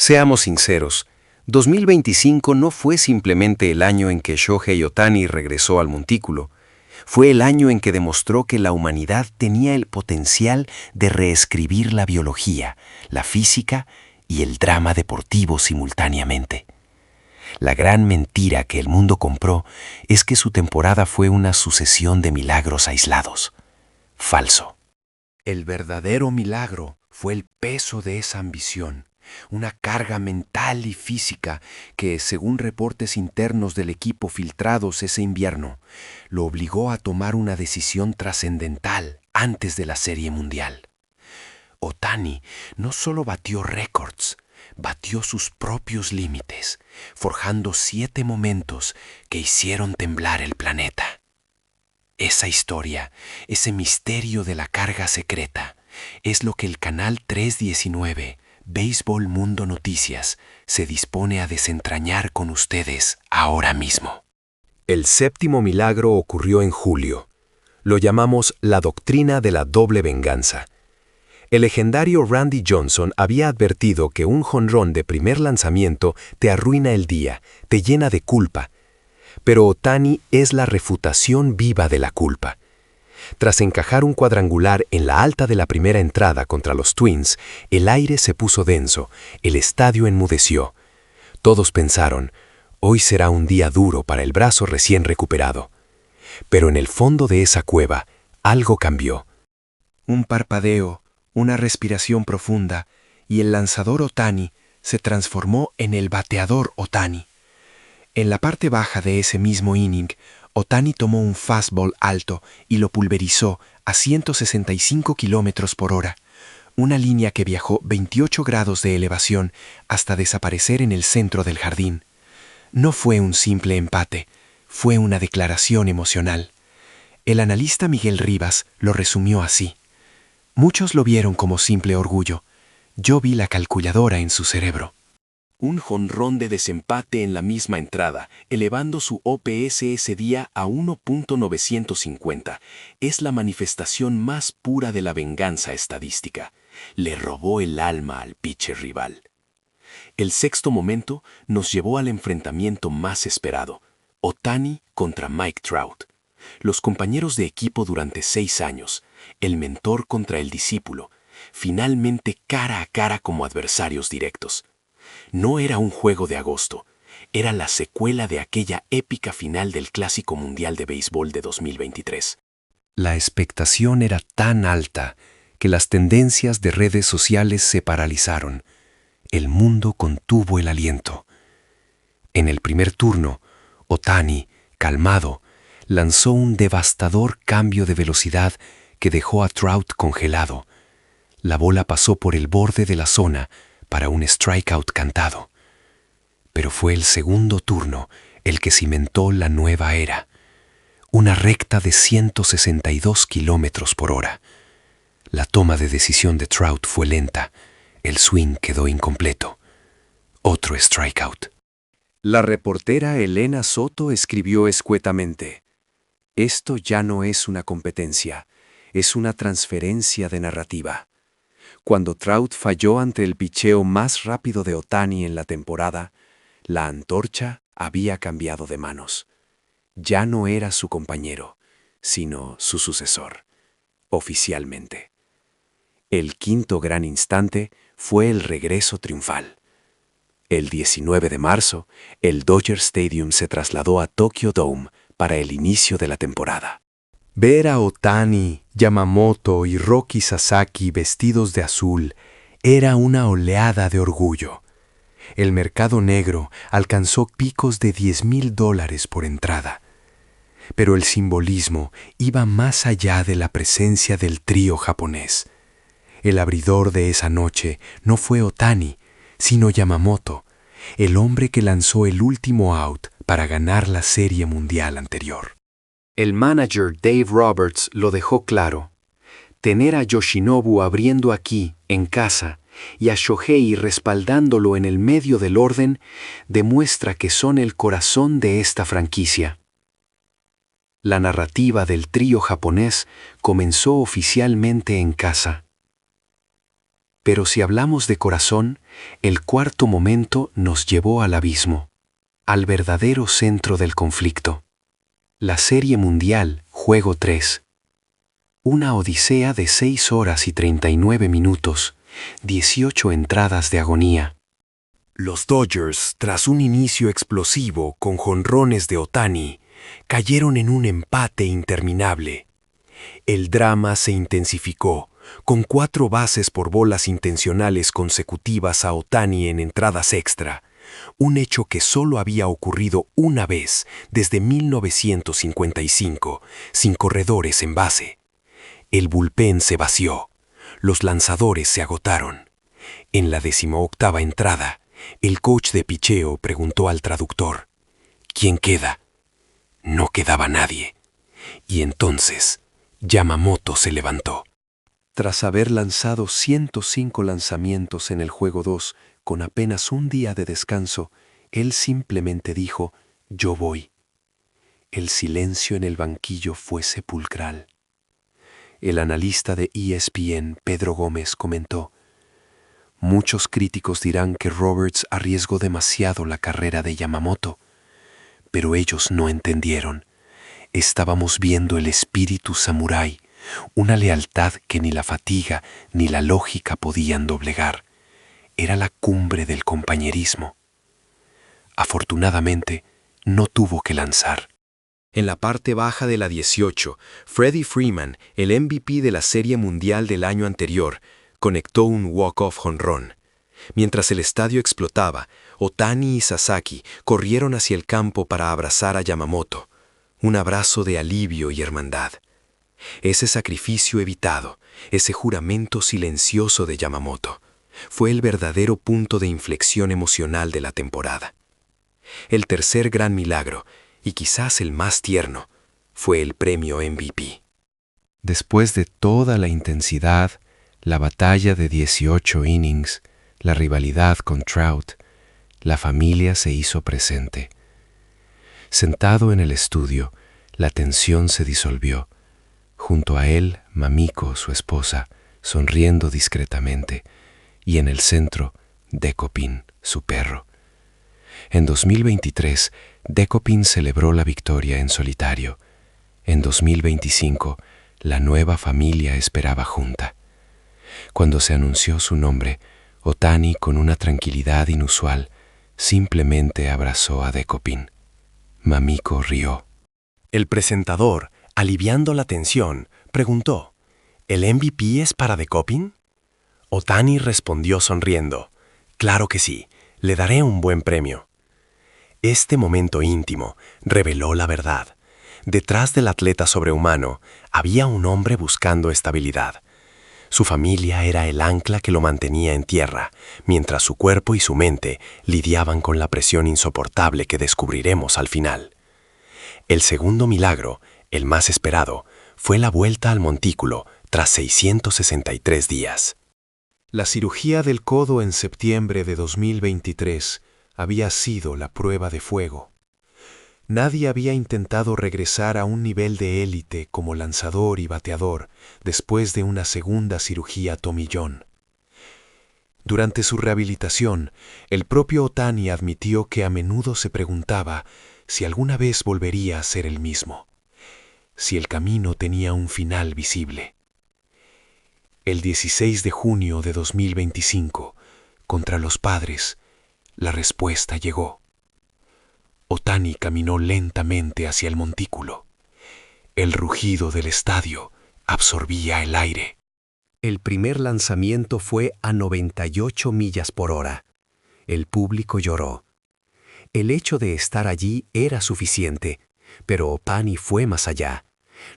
Seamos sinceros, 2025 no fue simplemente el año en que Shohei Ohtani regresó al montículo. Fue el año en que demostró que la humanidad tenía el potencial de reescribir la biología, la física y el drama deportivo simultáneamente. La gran mentira que el mundo compró es que su temporada fue una sucesión de milagros aislados. Falso. El verdadero milagro fue el peso de esa ambición, una carga mental y física que, según reportes internos del equipo filtrados ese invierno, lo obligó a tomar una decisión trascendental antes de la Serie Mundial. Ohtani no solo batió récords, batió sus propios límites, forjando 7 momentos que hicieron temblar el planeta. Esa historia, ese misterio de la carga secreta, es lo que el canal 319, Béisbol Mundo Noticias, se dispone a desentrañar con ustedes ahora mismo. El séptimo milagro ocurrió en julio. Lo llamamos la doctrina de la doble venganza. El legendario Randy Johnson había advertido que un jonrón de primer lanzamiento te arruina el día, te llena de culpa. Pero Ohtani es la refutación viva de la culpa. Tras encajar un cuadrangular en la alta de la primera entrada contra los Twins, el aire se puso denso, el estadio enmudeció. Todos pensaron, hoy será un día duro para el brazo recién recuperado. Pero en el fondo de esa cueva, algo cambió. Un parpadeo, una respiración profunda, y el lanzador Ohtani se transformó en el bateador Ohtani. En la parte baja de ese mismo inning, Ohtani tomó un fastball alto y lo pulverizó a 165 kilómetros por hora, una línea que viajó 28 grados de elevación hasta desaparecer en el centro del jardín. No fue un simple empate, fue una declaración emocional. El analista Miguel Rivas lo resumió así. Muchos lo vieron como simple orgullo. Yo vi la calculadora en su cerebro. Un jonrón de desempate en la misma entrada, elevando su OPS ese día a 1.950. Es la manifestación más pura de la venganza estadística. Le robó el alma al pitcher rival. El sexto momento nos llevó al enfrentamiento más esperado, Ohtani contra Mike Trout. Los compañeros de equipo durante 6 años, el mentor contra el discípulo, finalmente cara a cara como adversarios directos. No era un juego de agosto, era la secuela de aquella épica final del Clásico Mundial de Béisbol de 2023. La expectación era tan alta que las tendencias de redes sociales se paralizaron. El mundo contuvo el aliento. En el primer turno, Ohtani, calmado, lanzó un devastador cambio de velocidad que dejó a Trout congelado. La bola pasó por el borde de la zona para un strikeout cantado. Pero fue el segundo turno el que cimentó la nueva era. Una recta de 162 kilómetros por hora. La toma de decisión de Trout fue lenta. El swing quedó incompleto. Otro strikeout. La reportera Elena Soto escribió escuetamente: esto ya no es una competencia, es una transferencia de narrativa. Cuando Trout falló ante el picheo más rápido de Ohtani en la temporada, la antorcha había cambiado de manos. Ya no era su compañero, sino su sucesor, oficialmente. El quinto gran instante fue el regreso triunfal. El 19 de marzo, el Dodger Stadium se trasladó a Tokyo Dome para el inicio de la temporada. Ver a Ohtani, Yamamoto y Roki Sasaki vestidos de azul era una oleada de orgullo. El mercado negro alcanzó picos de $10,000 por entrada. Pero el simbolismo iba más allá de la presencia del trío japonés. El abridor de esa noche no fue Ohtani, sino Yamamoto, el hombre que lanzó el último out para ganar la Serie Mundial anterior. El manager Dave Roberts lo dejó claro. Tener a Yoshinobu abriendo aquí, en casa, y a Shohei respaldándolo en el medio del orden, demuestra que son el corazón de esta franquicia. La narrativa del trío japonés comenzó oficialmente en casa. Pero si hablamos de corazón, el cuarto momento nos llevó al abismo, al verdadero centro del conflicto. La Serie Mundial, Juego 3. Una odisea de 6 horas y 39 minutos, 18 entradas de agonía. Los Dodgers, tras un inicio explosivo con jonrones de Ohtani, cayeron en un empate interminable. El drama se intensificó, con 4 bases por bolas intencionales consecutivas a Ohtani en entradas extra, un hecho que solo había ocurrido una vez desde 1955, sin corredores en base. El bullpen se vació, los lanzadores se agotaron. En la 18ª entrada, el coach de picheo preguntó al traductor, ¿quién queda? No quedaba nadie. Y entonces, Yamamoto se levantó. Tras haber lanzado 105 lanzamientos en el juego 2 con apenas un día de descanso, él simplemente dijo, yo voy. El silencio en el banquillo fue sepulcral. El analista de ESPN, Pedro Gómez, comentó, muchos críticos dirán que Roberts arriesgó demasiado la carrera de Yamamoto, pero ellos no entendieron. Estábamos viendo el espíritu samurái, una lealtad que ni la fatiga ni la lógica podían doblegar. Era la cumbre del compañerismo. Afortunadamente, no tuvo que lanzar. En la parte baja de la 18, Freddie Freeman, el MVP de la Serie Mundial del año anterior, conectó un walk-off jonrón. Mientras el estadio explotaba, Ohtani y Sasaki corrieron hacia el campo para abrazar a Yamamoto. Un abrazo de alivio y hermandad. Ese sacrificio evitado, ese juramento silencioso de Yamamoto, fue el verdadero punto de inflexión emocional de la temporada. El tercer gran milagro, y quizás el más tierno, fue el premio MVP. Después de toda la intensidad, la batalla de 18 innings, la rivalidad con Trout, la familia se hizo presente. Sentado en el estudio, la tensión se disolvió. Junto a él, Mamiko, su esposa, sonriendo discretamente, y en el centro, Dekopin, su perro. En 2023, Dekopin celebró la victoria en solitario. En 2025, la nueva familia esperaba junta. Cuando se anunció su nombre, Ohtani, con una tranquilidad inusual, simplemente abrazó a Dekopin. Mamiko rió. El presentador, aliviando la tensión, preguntó, ¿el MVP es para Dekopin? Ohtani respondió sonriendo, claro que sí, le daré un buen premio. Este momento íntimo reveló la verdad. Detrás del atleta sobrehumano había un hombre buscando estabilidad. Su familia era el ancla que lo mantenía en tierra, mientras su cuerpo y su mente lidiaban con la presión insoportable que descubriremos al final. El segundo milagro, el más esperado, fue la vuelta al montículo tras 663 días. La cirugía del codo en septiembre de 2023 había sido la prueba de fuego. Nadie había intentado regresar a un nivel de élite como lanzador y bateador después de una segunda cirugía Tommy John. Durante su rehabilitación, el propio Ohtani admitió que a menudo se preguntaba si alguna vez volvería a ser el mismo, si el camino tenía un final visible. El 16 de junio de 2025, contra los Padres, la respuesta llegó. Ohtani caminó lentamente hacia el montículo. El rugido del estadio absorbía el aire. El primer lanzamiento fue a 98 millas por hora. El público lloró. El hecho de estar allí era suficiente, pero Ohtani fue más allá,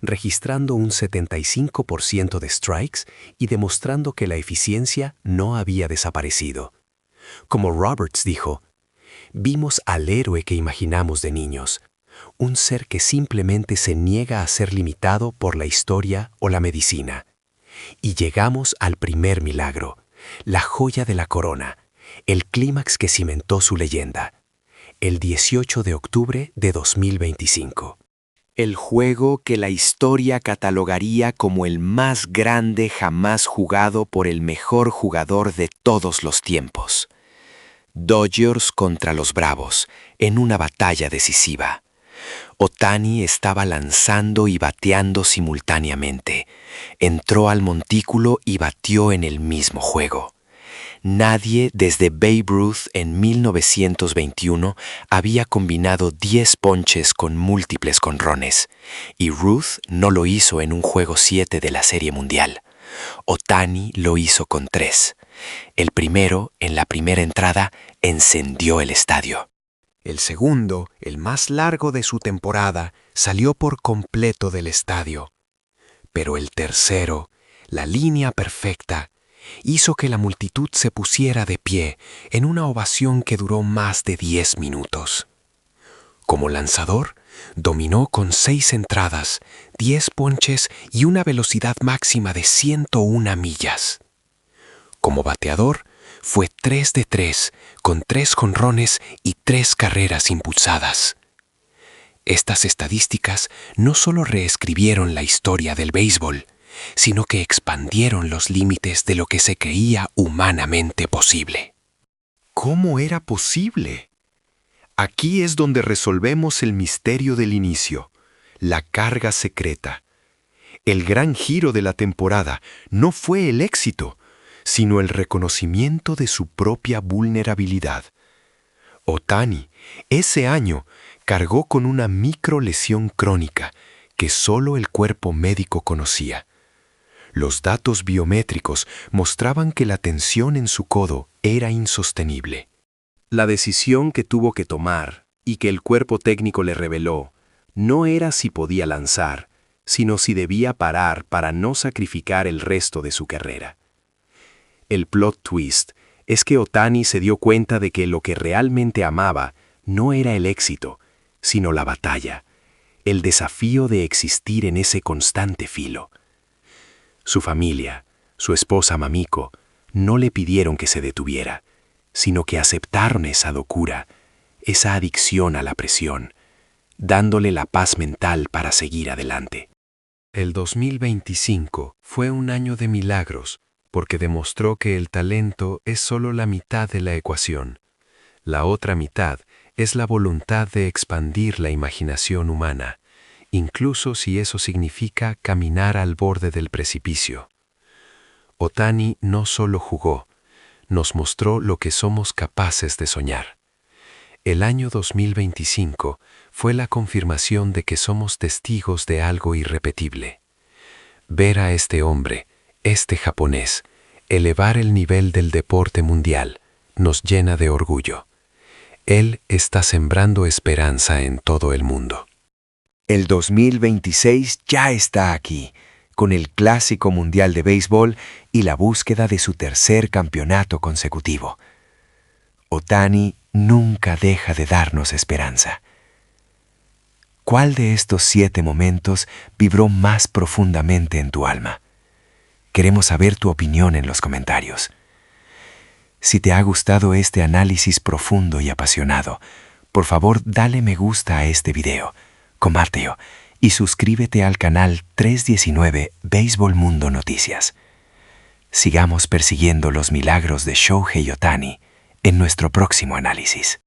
registrando un 75% de strikes y demostrando que la eficiencia no había desaparecido. Como Roberts dijo, vimos al héroe que imaginamos de niños, un ser que simplemente se niega a ser limitado por la historia o la medicina. Y llegamos al primer milagro, la joya de la corona, el clímax que cimentó su leyenda, el 18 de octubre de 2025. el juego que la historia catalogaría como el más grande jamás jugado por el mejor jugador de todos los tiempos. Dodgers contra los Bravos, en una batalla decisiva. Ohtani estaba lanzando y bateando simultáneamente. Entró al montículo y batió en el mismo juego. Nadie desde Babe Ruth en 1921 había combinado 10 ponches con múltiples jonrones, y Ruth no lo hizo en un juego 7 de la Serie Mundial. Ohtani lo hizo con 3. El primero, en la primera entrada, encendió el estadio. El segundo, el más largo de su temporada, salió por completo del estadio. Pero el tercero, la línea perfecta, hizo que la multitud se pusiera de pie en una ovación que duró más de 10 minutos. Como lanzador, dominó con 6 entradas, 10 ponches y una velocidad máxima de 101 millas. Como bateador, fue 3 de 3, con 3 jonrones y 3 carreras impulsadas. Estas estadísticas no solo reescribieron la historia del béisbol, sino que expandieron los límites de lo que se creía humanamente posible. ¿Cómo era posible? Aquí es donde resolvemos el misterio del inicio, la carga secreta. El gran giro de la temporada no fue el éxito, sino el reconocimiento de su propia vulnerabilidad. Ohtani, ese año, cargó con una microlesión crónica que solo el cuerpo médico conocía. Los datos biométricos mostraban que la tensión en su codo era insostenible. La decisión que tuvo que tomar y que el cuerpo técnico le reveló no era si podía lanzar, sino si debía parar para no sacrificar el resto de su carrera. El plot twist es que Ohtani se dio cuenta de que lo que realmente amaba no era el éxito, sino la batalla, el desafío de existir en ese constante filo. Su familia, su esposa Mamiko, no le pidieron que se detuviera, sino que aceptaron esa locura, esa adicción a la presión, dándole la paz mental para seguir adelante. El 2025 fue un año de milagros, porque demostró que el talento es solo la mitad de la ecuación. La otra mitad es la voluntad de expandir la imaginación humana, incluso si eso significa caminar al borde del precipicio. Ohtani no solo jugó, nos mostró lo que somos capaces de soñar. El año 2025 fue la confirmación de que somos testigos de algo irrepetible. Ver a este hombre, este japonés, elevar el nivel del deporte mundial, nos llena de orgullo. Él está sembrando esperanza en todo el mundo. El 2026 ya está aquí, con el Clásico Mundial de Béisbol y la búsqueda de su tercer campeonato consecutivo. Ohtani nunca deja de darnos esperanza. ¿Cuál de estos 7 momentos vibró más profundamente en tu alma? Queremos saber tu opinión en los comentarios. Si te ha gustado este análisis profundo y apasionado, por favor dale me gusta a este video, compártelo y suscríbete al canal 319 Béisbol Mundo Noticias. Sigamos persiguiendo los milagros de Shohei Ohtani en nuestro próximo análisis.